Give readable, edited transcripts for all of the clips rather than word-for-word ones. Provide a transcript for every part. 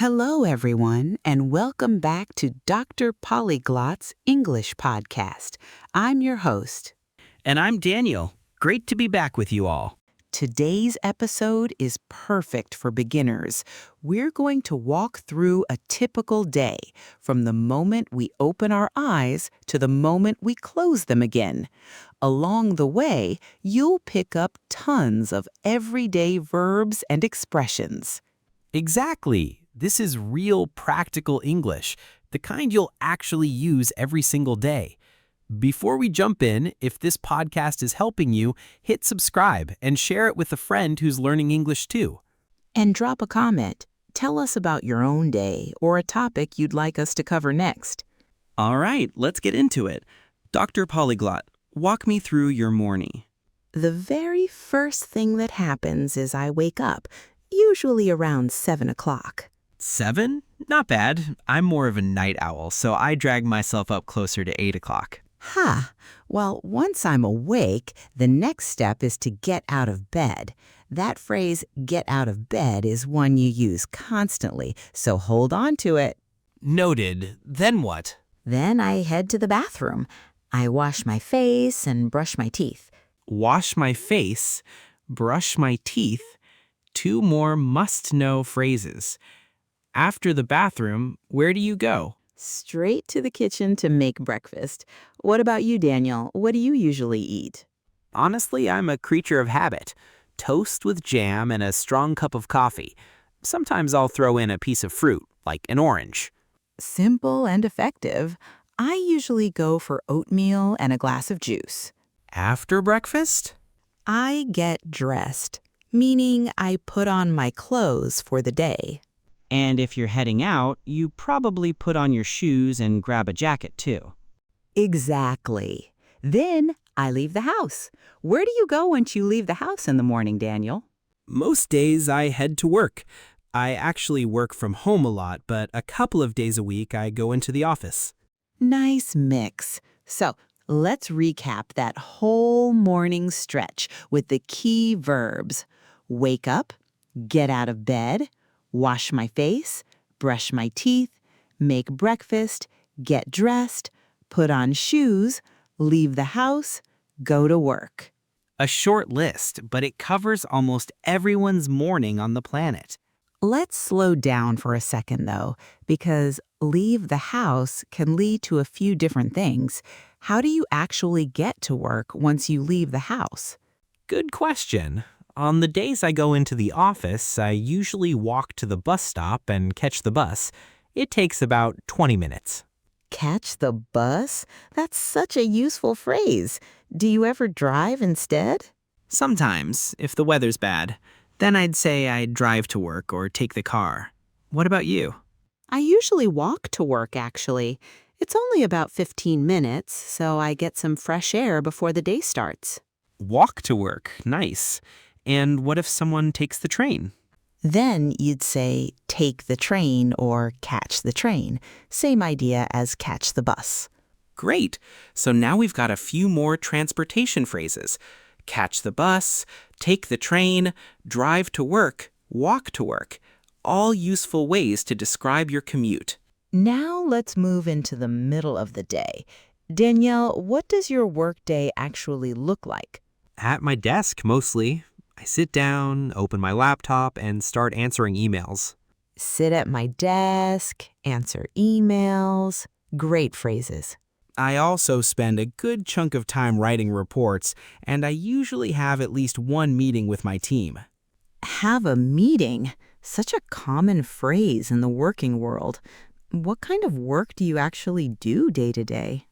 Hello, everyone, and welcome back to Dr. Polyglot's English podcast. I'm your host. And I'm Daniel. Great to be back with you all. Today's episode is perfect for beginners. We're going to walk through a typical day from the moment we open our eyes to the moment we close them again. Along the way, you'll pick up tons of everyday verbs and expressions. Exactly. This is real practical English, the kind you'll actually use every single day. Before we jump in, if this podcast is helping you, hit subscribe and share it with a friend who's learning English too. And drop a comment. Tell us about your own day or a topic you'd like us to cover next. All right, let's get into it. Dr. Polyglot, walk me through your morning. The very first thing that happens is I wake up, usually around 7 o'clock. 7? Not bad. I'm more of a night owl, so I drag myself up closer to 8 o'clock. Well, once I'm awake, the next step is to get out of bed. That phrase, get out of bed, is one you use constantly, so hold on to it. Noted. Then what? Then I head to the bathroom. I wash my face and brush my teeth. Wash my face, brush my teeth. 2 more must-know phrases. After the bathroom, where do you go? Straight to the kitchen to make breakfast. What about you, Daniel? What do you usually eat? Honestly, I'm a creature of habit. Toast with jam and a strong cup of coffee. Sometimes I'll throw in a piece of fruit, like an orange. Simple and effective. I usually go for oatmeal and a glass of juice. After breakfast? I get dressed, meaning I put on my clothes for the day. And if you're heading out, you probably put on your shoes and grab a jacket too. Exactly. Then I leave the house. Where do you go once you leave the house in the morning, Daniel? Most days I head to work. I actually work from home a lot, but a couple of days a week I go into the office. Nice mix. So let's recap that whole morning stretch with the key verbs. Wake up, get out of bed, wash my face, brush my teeth, make breakfast, get dressed, put on shoes, leave the house, go to work. A short list, but it covers almost everyone's morning on the planet. Let's slow down for a second, though, because leave the house can lead to a few different things. How do you actually get to work once you leave the house? Good question. On the days I go into the office, I usually walk to the bus stop and catch the bus. It takes about 20 minutes. Catch the bus? That's such a useful phrase. Do you ever drive instead? Sometimes, if the weather's bad. Then I'd say I drive to work or take the car. What about you? I usually walk to work, actually. It's only about 15 minutes, so I get some fresh air before the day starts. Walk to work. Nice. And what if someone takes the train? Then you'd say take the train or catch the train. Same idea as catch the bus. Great. So now we've got a few more transportation phrases. Catch the bus, take the train, drive to work, walk to work. All useful ways to describe your commute. Now let's move into the middle of the day. Danielle, what does your workday actually look like? At my desk, mostly. I sit down, open my laptop, and start answering emails. Sit at my desk, answer emails. Great phrases. I also spend a good chunk of time writing reports, and I usually have at least one meeting with my team. Have a meeting. Such a common phrase in the working world. What kind of work do you actually do day to day?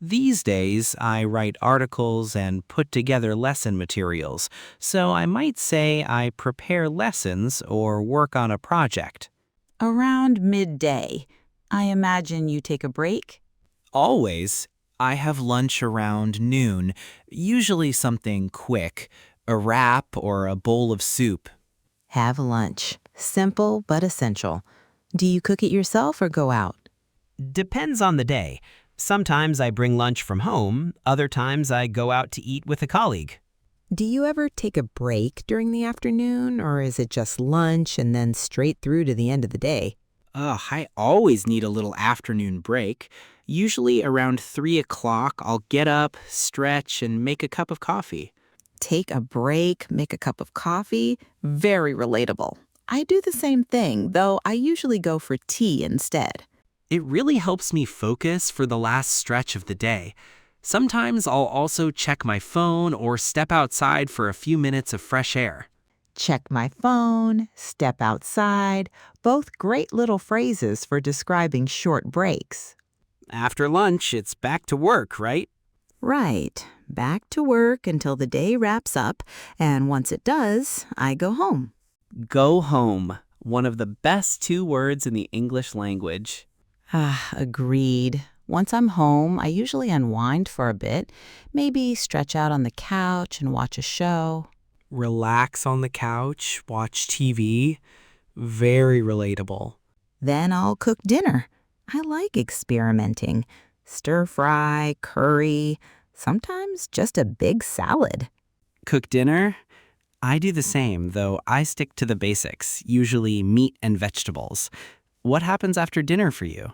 These days, I write articles and put together lesson materials, so I might say I prepare lessons or work on a project. Around midday. I imagine you take a break? Always. I have lunch around noon, usually something quick, a wrap or a bowl of soup. Have lunch. Simple but essential. Do you cook it yourself or go out? Depends on the day. Sometimes I bring lunch from home, other times I go out to eat with a colleague. Do you ever take a break during the afternoon, or is it just lunch and then straight through to the end of the day? I always need a little afternoon break. Usually around 3 o'clock, I'll get up, stretch, and make a cup of coffee. Take a break, make a cup of coffee. Very relatable. I do the same thing, though I usually go for tea instead. It really helps me focus for the last stretch of the day. Sometimes I'll also check my phone or step outside for a few minutes of fresh air. Check my phone, step outside, both great little phrases for describing short breaks. After lunch, it's back to work, right? Right. Back to work until the day wraps up, and once it does, I go home. Go home, one of the best 2 words in the English language. Agreed. Once I'm home, I usually unwind for a bit, maybe stretch out on the couch and watch a show. Relax on the couch, watch TV. Very relatable. Then I'll cook dinner. I like experimenting. Stir fry, curry, sometimes just a big salad. Cook dinner? I do the same, though I stick to the basics, usually meat and vegetables. What happens after dinner for you?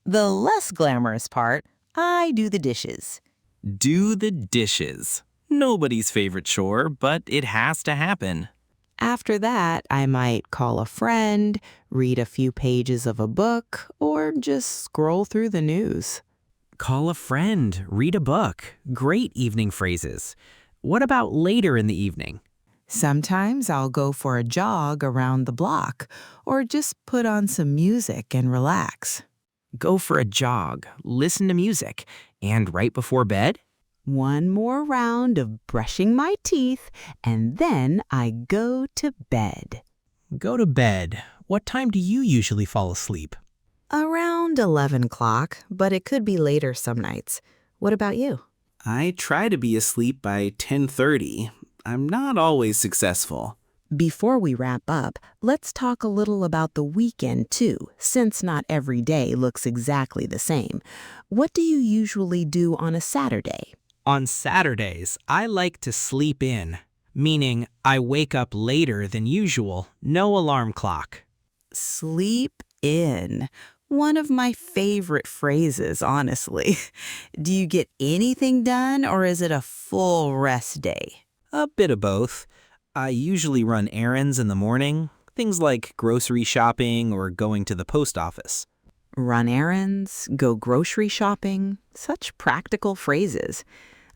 The less glamorous part, I do the dishes. Do the dishes. Nobody's favorite chore, but it has to happen. After that, I might call a friend, read a few pages of a book, or just scroll through the news. Call a friend, read a book. Great evening phrases. What about later in the evening? Sometimes I'll go for a jog around the block, or just put on some music and relax. Go for a jog, listen to music, and right before bed? One more round of brushing my teeth, and then I go to bed. Go to bed. What time do you usually fall asleep? Around 11 o'clock, but it could be later some nights. What about you? I try to be asleep by 10:30. I'm not always successful. Before we wrap up, let's talk a little about the weekend too, since not every day looks exactly the same. What do you usually do on a Saturday? On Saturdays, I like to sleep in, meaning I wake up later than usual, no alarm clock. Sleep in. One of my favorite phrases, honestly. Do you get anything done, or is it a full rest day? A bit of both. I usually run errands in the morning, things like grocery shopping or going to the post office. Run errands, go grocery shopping, such practical phrases.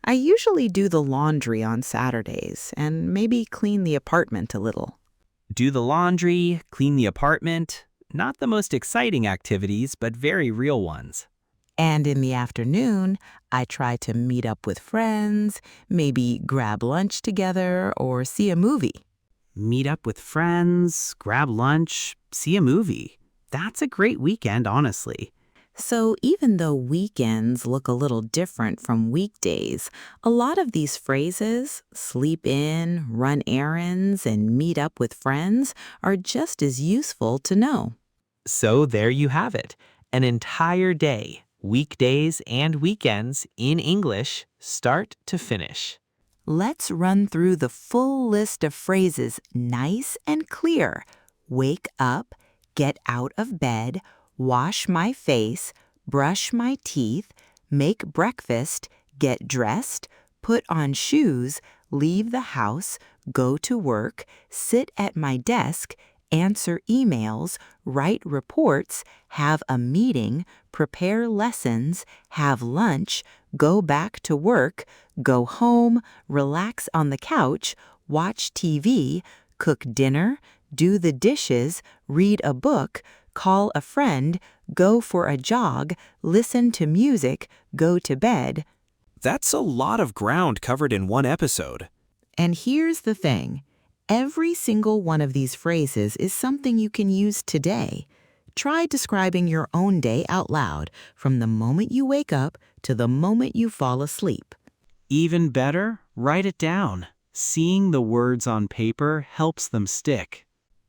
I usually do the laundry on Saturdays and maybe clean the apartment a little. Do the laundry, clean the apartment. Not the most exciting activities, but very real ones. And in the afternoon, I try to meet up with friends, maybe grab lunch together or see a movie. Meet up with friends, grab lunch, see a movie. That's a great weekend, honestly. So even though weekends look a little different from weekdays, a lot of these phrases, sleep in, run errands, and meet up with friends, are just as useful to know. So there you have it, an entire day, weekdays and weekends in English, start to finish. Let's run through the full list of phrases nice and clear. Wake up, get out of bed, wash my face, brush my teeth, make breakfast, get dressed, put on shoes, leave the house, go to work, sit at my desk, answer emails, write reports, have a meeting, prepare lessons, have lunch, go back to work, go home, relax on the couch, watch TV, cook dinner, do the dishes, read a book, call a friend, go for a jog, listen to music, go to bed. That's a lot of ground covered in one episode. And here's the thing. Every single one of these phrases is something you can use today. Try describing your own day out loud, from the moment you wake up to the moment you fall asleep. Even better, write it down. Seeing the words on paper helps them stick.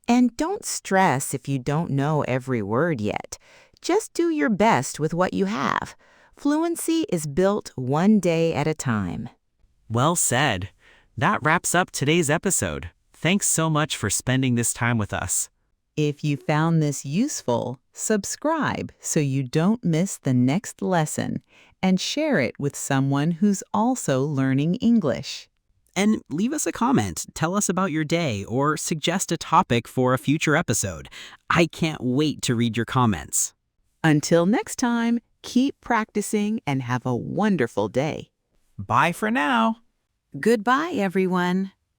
And don't stress if you don't know every word yet. Just do your best with what you have. Fluency is built one day at a time. Well said. That wraps up today's episode. Thanks so much for spending this time with us. If you found this useful, subscribe so you don't miss the next lesson and share it with someone who's also learning English. And leave us a comment, tell us about your day, or suggest a topic for a future episode. I can't wait to read your comments. Until next time, keep practicing and have a wonderful day. Bye for now. Goodbye, everyone.